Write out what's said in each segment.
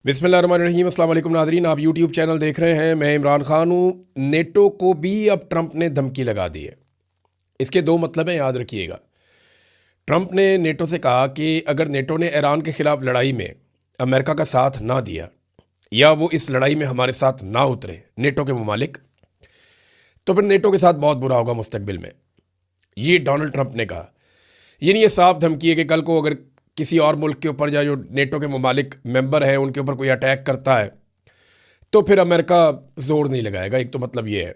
बिस्मिल्लाहिर्रहमानिर्रहीम। अस्सलाम वालेकुम नाज़रीन, आप यूट्यूब चैनल देख रहे हैं। मैं इमरान खान हूँ। नेटो को भी अब ट्रंप ने धमकी लगा दी है। इसके दो मतलब हैं, याद रखिएगा। ट्रंप ने नेटो से कहा कि अगर नेटो ने ईरान के ख़िलाफ़ लड़ाई में अमेरिका का साथ ना दिया या वो इस लड़ाई में हमारे साथ ना उतरे नेटो के ममालिक, तो फिर नेटो के साथ बहुत बुरा होगा मुस्तकबिल में। ये डोनाल्ड ट्रंप ने कहा। यानी ये साफ धमकी है कि कल को अगर किसी और मुल्क के ऊपर या जो नेटो के ममालिक मेंबर हैं उनके ऊपर कोई अटैक करता है तो फिर अमेरिका जोर नहीं लगाएगा। एक तो मतलब ये है।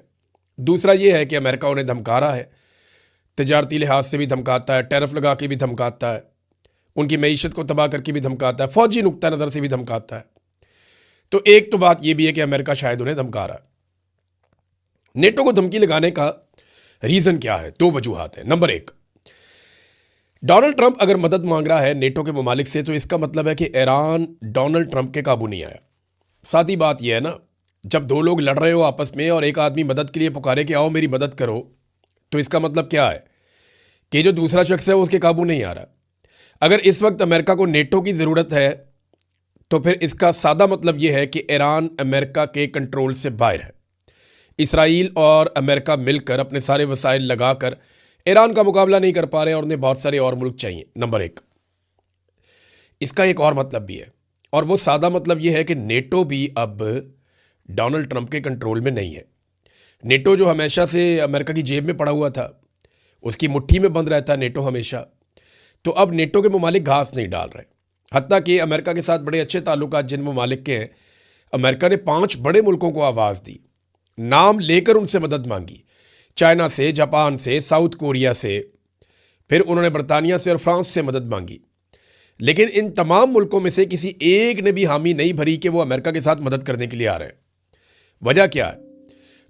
दूसरा ये है कि अमेरिका उन्हें धमका रहा है, तजारती लिहाज से भी धमकाता है, टैरिफ लगा के भी धमकाता है, उनकी मीशत को तबाह करके भी धमकाता है, फौजी नुक्ता नज़र से भी धमकाता है। तो एक तो बात यह भी है कि अमेरिका शायद उन्हें धमका रहा है। नेटो को धमकी लगाने का रीज़न क्या है? दो वजूहात हैं। नंबर एक, डोनाल्ड ट्रंप अगर मदद मांग रहा है नेटो के ममालिक से तो इसका मतलब है कि ईरान डोनाल्ड ट्रंप के काबू नहीं आया। साथ ही बात यह है ना, जब दो लोग लड़ रहे हो आपस में और एक आदमी मदद के लिए पुकारे कि आओ मेरी मदद करो, तो इसका मतलब क्या है कि जो दूसरा शख्स है वो उसके काबू नहीं आ रहा। अगर इस वक्त अमेरिका को नेटो की ज़रूरत है तो फिर इसका सादा मतलब यह है कि ईरान अमेरिका के कंट्रोल से बाहर है। इसराइल और अमेरिका मिलकर अपने सारे वसाइल लगाकर ईरान का मुकाबला नहीं कर पा रहे और उन्हें बहुत सारे और मुल्क चाहिए। नंबर एक। इसका एक और मतलब भी है और वो सादा मतलब ये है कि नेटो भी अब डोनाल्ड ट्रंप के कंट्रोल में नहीं है। नेटो जो हमेशा से अमेरिका की जेब में पड़ा हुआ था, उसकी मुट्ठी में बंद रहता है नेटो हमेशा, तो अब नेटो के ममालिक घास नहीं डाल रहे। हत्ता कि अमेरिका के साथ बड़े अच्छे ताल्लुकात जिन ममालिक के हैं, अमेरिका ने 5 बड़े मुल्कों को आवाज़ दी, नाम लेकर उनसे मदद मांगी। चाइना से, जापान से, साउथ कोरिया से, फिर उन्होंने बरतानिया से और फ्रांस से मदद मांगी। लेकिन इन तमाम मुल्कों में से किसी एक ने भी हामी नहीं भरी कि वो अमेरिका के साथ मदद करने के लिए आ रहे हैं। वजह क्या है?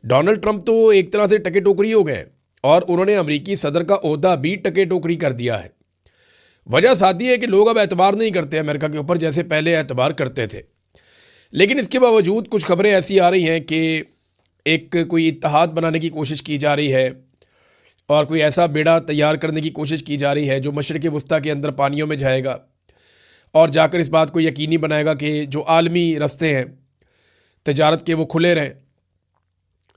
डोनाल्ड ट्रंप तो एक तरह से टके टोकरी हो गए और उन्होंने अमेरिकी सदर का ओहदा भी टके टोकरी कर दिया है। वजह सादी है कि लोग अब एतबार नहीं करते अमेरिका के ऊपर जैसे पहले एतबार करते थे। लेकिन इसके बावजूद कुछ खबरें ऐसी आ रही हैं कि एक कोई इत्तेहाद बनाने की कोशिश की जा रही है और कोई ऐसा बेड़ा तैयार करने की कोशिश की जा रही है जो मशरिक़ वस्ता के अंदर पानियों में जाएगा और जाकर इस बात को यकीनी बनाएगा कि जो आलमी रास्ते हैं तजारत के वो खुले रहें।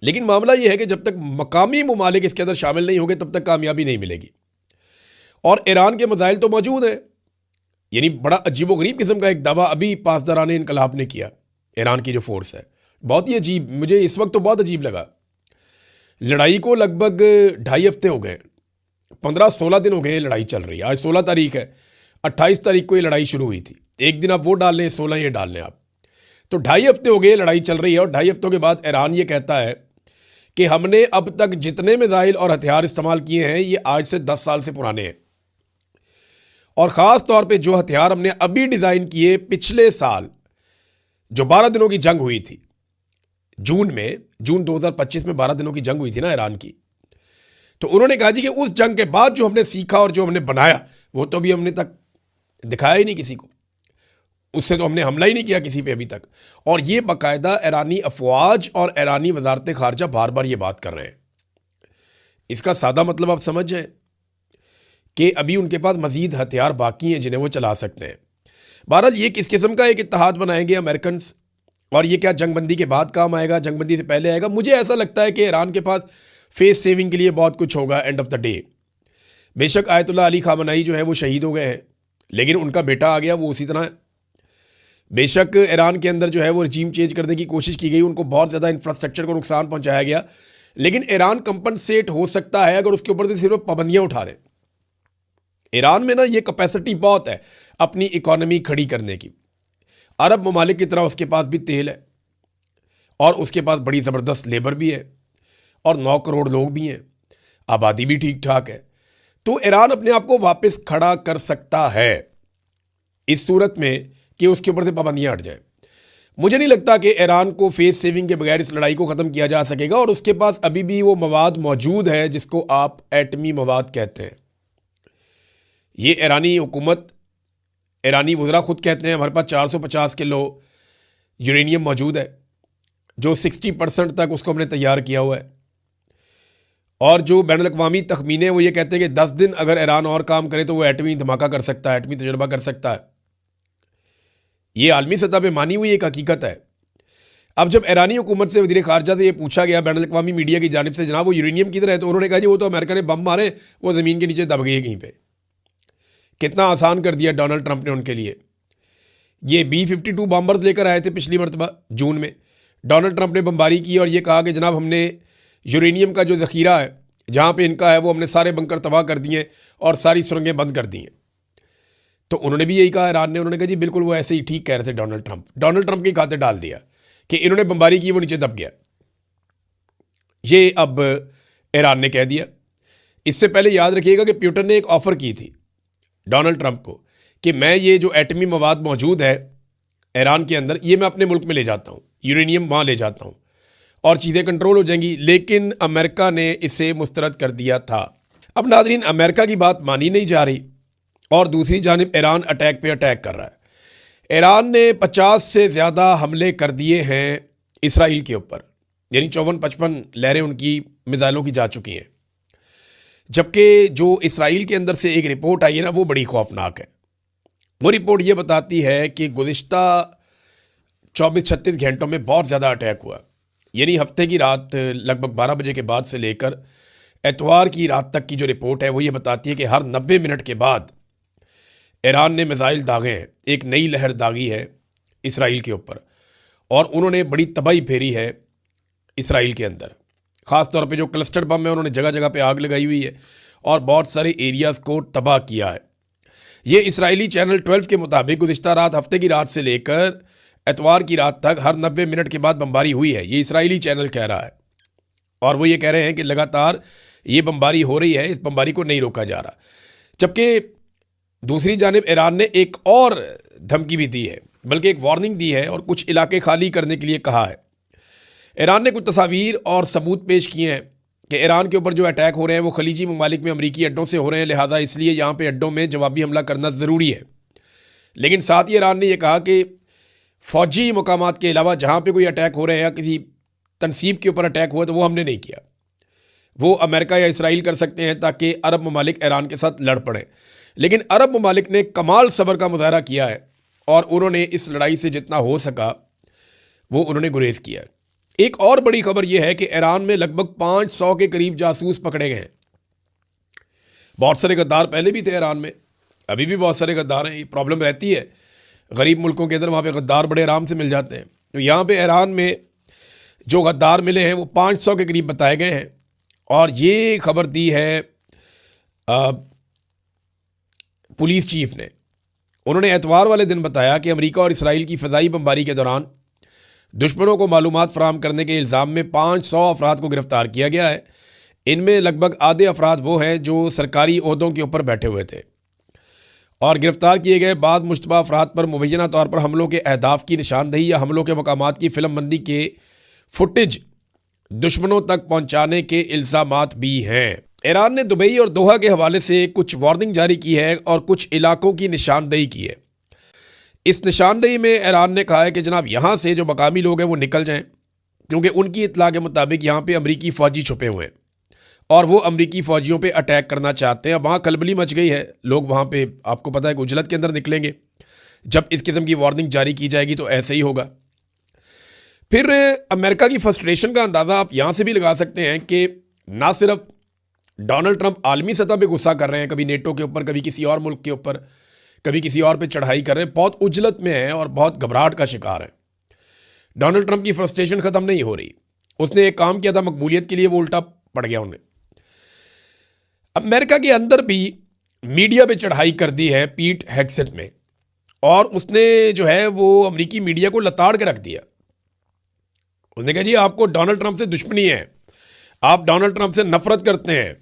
लेकिन मामला ये है कि जब तक मकामी ममालिक इसके अंदर शामिल नहीं होंगे तब तक कामयाबी नहीं मिलेगी। और ईरान के मसाइल तो मौजूद हैं। यानी बड़ा अजीबोगरीब किस्म का एक दावा अभी पासदारान इनकलाब ने किया। ईरान की जो फोर्स है बहुत ही अजीब, मुझे इस वक्त तो बहुत अजीब लगा। लड़ाई को लगभग 2.5 हफ्ते हो गए, 15-16 दिन हो गए लड़ाई चल रही है। आज 16 तारीख है, 28 तारीख को ये लड़ाई शुरू हुई थी। एक दिन आप वो डाल लें, 16 ये डाल लें आप, तो 2.5 हफ्ते हो गए लड़ाई चल रही है। और 2.5 हफ्तों के बाद ईरान ये कहता है कि हमने अब तक जितने मिसाइल और हथियार इस्तेमाल किए हैं ये आज से 10 साल से पुराने हैं। और ख़ास तौर पे जो हथियार हमने अभी डिज़ाइन किए, पिछले साल जो 12 दिनों की जंग हुई थी जून 2025 में 12 दिनों की जंग हुई थी ना ईरान की, तो उन्होंने कहा जी कि उस जंग के बाद जो हमने सीखा और जो हमने बनाया वो तो अभी हमने तक दिखाया ही नहीं किसी को। उससे तो हमने हमला ही नहीं किया किसी पे अभी तक। और ये बाकायदा ईरानी अफवाज और ईरानी वजारत खारजा बार बार ये बात कर रहे हैं। इसका सादा मतलब आप समझ जाएं कि अभी उनके पास मजीद हथियार बाकी हैं जिन्हें वो चला सकते हैं। बहरहाल ये किस किस्म का एक इत्तेहाद बनाएंगे अमेरिकन, और ये क्या जंगबंदी के बाद काम आएगा, जंगबंदी से पहले आएगा? मुझे ऐसा लगता है कि ईरान के पास फेस सेविंग के लिए बहुत कुछ होगा एंड ऑफ द डे। बेशक आयतुल्लाह अली खामनाई जो है वो शहीद हो गए हैं, लेकिन उनका बेटा आ गया, वो उसी तरह है। बेशक ईरान के अंदर जो है वो रजीम चेंज करने की कोशिश की गई, उनको बहुत ज़्यादा इंफ्रास्ट्रक्चर को नुकसान पहुँचाया गया, लेकिन ईरान कंपनसेट हो सकता है अगर उसके ऊपर से सिर्फ पाबंदियाँ उठा दें। ईरान में ना ये कैपेसिटी बहुत है अपनी इकॉनमी खड़ी करने की। अरब ममालिक की तरह उसके पास भी तेल है और उसके पास बड़ी ज़बरदस्त लेबर भी है और 9 करोड़ लोग भी हैं, आबादी भी ठीक ठाक है। तो ईरान अपने आप को वापस खड़ा कर सकता है इस सूरत में कि उसके ऊपर से पाबंदियाँ हट जाएं। मुझे नहीं लगता कि ईरान को फेस सेविंग के बगैर इस लड़ाई को ख़त्म किया जा सकेगा। और उसके पास अभी भी वो मवाद मौजूद है जिसको आप एटमी मवाद कहते हैं। ये ईरानी हुकूमत, ईरानी वज़रा खुद कहते हैं हमारे पास 450 किलो यूरेनियम मौजूद है जो 60% तक उसको हमने तैयार किया हुआ है। और जो बैनुल-अक़वामी तख़मीने वो ये कहते हैं कि 10 दिन अगर ईरान और काम करे तो वो एटमी धमाका कर सकता है, एटमी तजुर्बा कर सकता है। ये आलमी सतह पे मानी हुई एक हकीकत है। अब जब ईरानी हुकूमत से वज़ीर ख़ारजा से ये पूछा गया बैनुल अक़वामी मीडिया की जानिब से, जनाब वो यूरेनियम किधर है, तो उन्होंने कहा जी वो तो अमेरिका ने बम मारे, वो ज़मीन के नीचे दब गई है कहीं पे। कितना आसान कर दिया डोनाल्ड ट्रंप ने उनके लिए। ये B-52 बॉम्बर्स लेकर आए थे पिछली मरतबा जून में, डोनाल्ड ट्रंप ने बमबारी की और ये कहा कि जनाब हमने यूरेनियम का जो ज़ख़ीरा है जहाँ पे इनका है वो हमने सारे बंकर तबाह कर दिए और सारी सुरंगें बंद कर दी हैं। तो उन्होंने भी यही कहा ईरान ने, उन्होंने कहा जी बिल्कुल वो ऐसे ही ठीक कह रहे थे डोनाल्ड ट्रंप की खाते डाल दिया कि इन्होंने बमबारी की, वो नीचे दब गया। ये अब ईरान ने कह दिया। इससे पहले याद रखिएगा कि पुतिन ने एक ऑफ़र की थी डोनाल्ड ट्रंप को कि मैं ये जो एटमी मवाद मौजूद है ईरान के अंदर, ये मैं अपने मुल्क में ले जाता हूँ, यूरेनियम वहाँ ले जाता हूँ और चीज़ें कंट्रोल हो जाएंगी, लेकिन अमेरिका ने इसे मुस्तरद कर दिया था। अब नाज़रीन, अमेरिका की बात मानी नहीं जा रही और दूसरी जानिब ईरान अटैक पे अटैक कर रहा है। ईरान ने 50 से ज़्यादा हमले कर दिए हैं इसराइल के ऊपर, यानी 54-55 लहरें उनकी मिसाइलों की जा चुकी हैं। जबकि जो इसराइल के अंदर से एक रिपोर्ट आई है ना, वो बड़ी खौफनाक है। वो रिपोर्ट ये बताती है कि गुज़िश्ता 24-36 घंटों में बहुत ज़्यादा अटैक हुआ, यानी हफ्ते की रात लगभग 12 बजे के बाद से लेकर एतवार की रात तक की जो रिपोर्ट है वो ये बताती है कि हर 90 मिनट के बाद ईरान ने मिसाइल दागे हैं, एक नई लहर दागी है इसराइल के ऊपर और उन्होंने बड़ी तबाही फेरी है इसराइल के अंदर। ख़ास तौर पे जो क्लस्टर बम है उन्होंने जगह जगह पे आग लगाई हुई है और बहुत सारे एरियाज़ को तबाह किया है। ये इसराइली चैनल 12 के मुताबिक गुज़िश्ता रात हफ्ते की रात से लेकर एतवार की रात तक हर 90 मिनट के बाद बमबारी हुई है, ये इसराइली चैनल कह रहा है। और वो ये कह रहे हैं कि लगातार ये बमबारी हो रही है, इस बमबारी को नहीं रोका जा रहा। जबकि दूसरी जानिब ईरान ने एक और धमकी भी दी है, बल्कि एक वार्निंग दी है और कुछ इलाके खाली करने के लिए कहा है। ईरान ने कुछ तस्वीर और सबूत पेश किए हैं कि ईरान के ऊपर जो अटैक हो रहे हैं वो खलीजी ममालिक में अमरीकी अड्डों से हो रहे हैं, लिहाजा इसलिए यहाँ पे अड्डों में जवाबी हमला करना ज़रूरी है। लेकिन साथ ही ईरान ने यह कहा कि फ़ौजी मकामात के अलावा जहाँ पे कोई अटैक हो रहे हैं या किसी तनसीब के ऊपर अटैक हुआ तो वो हमने नहीं किया, वो अमेरिका या इसराइल कर सकते हैं ताकि अरब ममालिक ईरान के साथ लड़ पड़ें। लेकिन अरब ममालिक ने कमाल सब्र का मुजाहरा किया है और उन्होंने इस लड़ाई से जितना हो सका वो उन्होंने गुरेज किया है। एक और बड़ी खबर यह है कि ईरान में लगभग 500 के करीब जासूस पकड़े गए हैं। बहुत सारे गद्दार पहले भी थे ईरान में, अभी भी बहुत सारे गद्दार हैं। ये प्रॉब्लम रहती है गरीब मुल्कों के अंदर, वहाँ पे गद्दार बड़े आराम से मिल जाते हैं। तो यहाँ पे ईरान में जो गद्दार मिले हैं वो 500 के करीब बताए गए हैं। और ये खबर दी है पुलिस चीफ ने। उन्होंने एतवार वाले दिन बताया कि अमेरिका और इसराइल की फ़िज़ाई बमबारी के दौरान दुश्मनों को मालूमात फराहम करने के इल्ज़ाम में 500 अफराद को गिरफ़्तार किया गया है। इनमें लगभग आधे अफराद वो हैं जो सरकारी ओहदों के ऊपर बैठे हुए थे और गिरफ़्तार किए गए बाद मुश्तबा अफराद पर मुबैना तौर पर हमलों के अहदाफ की निशानदही या हमलों के मकामात की फ़िल्मबंदी के फुटेज दुश्मनों तक पहुँचाने के इल्ज़ामात भी हैं। ईरान ने दुबई और दोहा के हवाले से कुछ वार्निंग जारी की है और कुछ इलाकों की निशानदही की है। इस निशानदही में ईरान ने कहा है कि जनाब यहाँ से जो मकामी लोग हैं वो निकल जाएं, क्योंकि उनकी इत्तला के मुताबिक यहाँ पे अमरीकी फ़ौजी छुपे हुए हैं और वो अमरीकी फ़ौजियों पे अटैक करना चाहते हैं। अब वहाँ खलबली मच गई है, लोग वहाँ पे आपको पता है कि उजलत के अंदर निकलेंगे। जब इस किस्म की वार्निंग जारी की जाएगी तो ऐसे ही होगा। फिर अमेरिका की फ्रस्ट्रेशन का अंदाज़ा आप यहाँ से भी लगा सकते हैं कि ना सिर्फ डोनाल्ड ट्रंप आलमी सतह पे गुस्सा कर रहे हैं, कभी नेटो के ऊपर, कभी किसी और मुल्क के ऊपर, कभी किसी और पे चढ़ाई कर रहे हैं, बहुत उजलत में हैं और बहुत घबराहट का शिकार हैं। डोनाल्ड ट्रंप की फ्रस्ट्रेशन ख़त्म नहीं हो रही। उसने एक काम किया था मकबूलियत के लिए, वो उल्टा पड़ गया उन्हें। अमेरिका के अंदर भी मीडिया पे चढ़ाई कर दी है पीट हेग्सेट में, और उसने जो है वो अमेरिकी मीडिया को लताड़ के रख दिया। उसने कहा जी आपको डोनाल्ड ट्रंप से दुश्मनी है, आप डोनाल्ड ट्रंप से नफरत करते हैं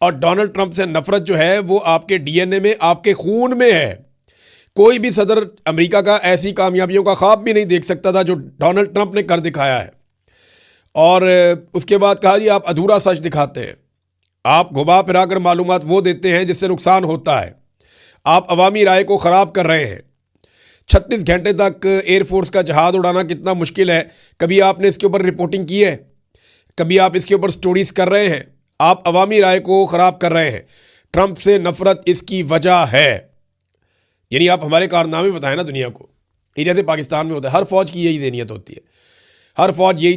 और डोनाल्ड ट्रंप से नफरत जो है वो आपके डीएनए में, आपके खून में है। कोई भी सदर अमेरिका का ऐसी कामयाबियों का ख्वाब भी नहीं देख सकता था जो डोनाल्ड ट्रंप ने कर दिखाया है। और उसके बाद कहा जी आप अधूरा सच दिखाते हैं, आप घुमा फिरा कर मालूमात वो देते हैं जिससे नुकसान होता है, आप अवामी राय को ख़राब कर रहे हैं। 36 घंटे तक एयरफोर्स का जहाज़ उड़ाना कितना मुश्किल है, कभी आपने इसके ऊपर रिपोर्टिंग की है? कभी आप इसके ऊपर स्टोरीज कर रहे हैं? आप अवामी राय को ख़राब कर रहे हैं। ट्रंप से नफरत इसकी वजह है, यानी आप हमारे कारनामे बताएं ना दुनिया को। ये जैसे पाकिस्तान में होता है, हर फौज की यही नीयत होती है, हर फौज यही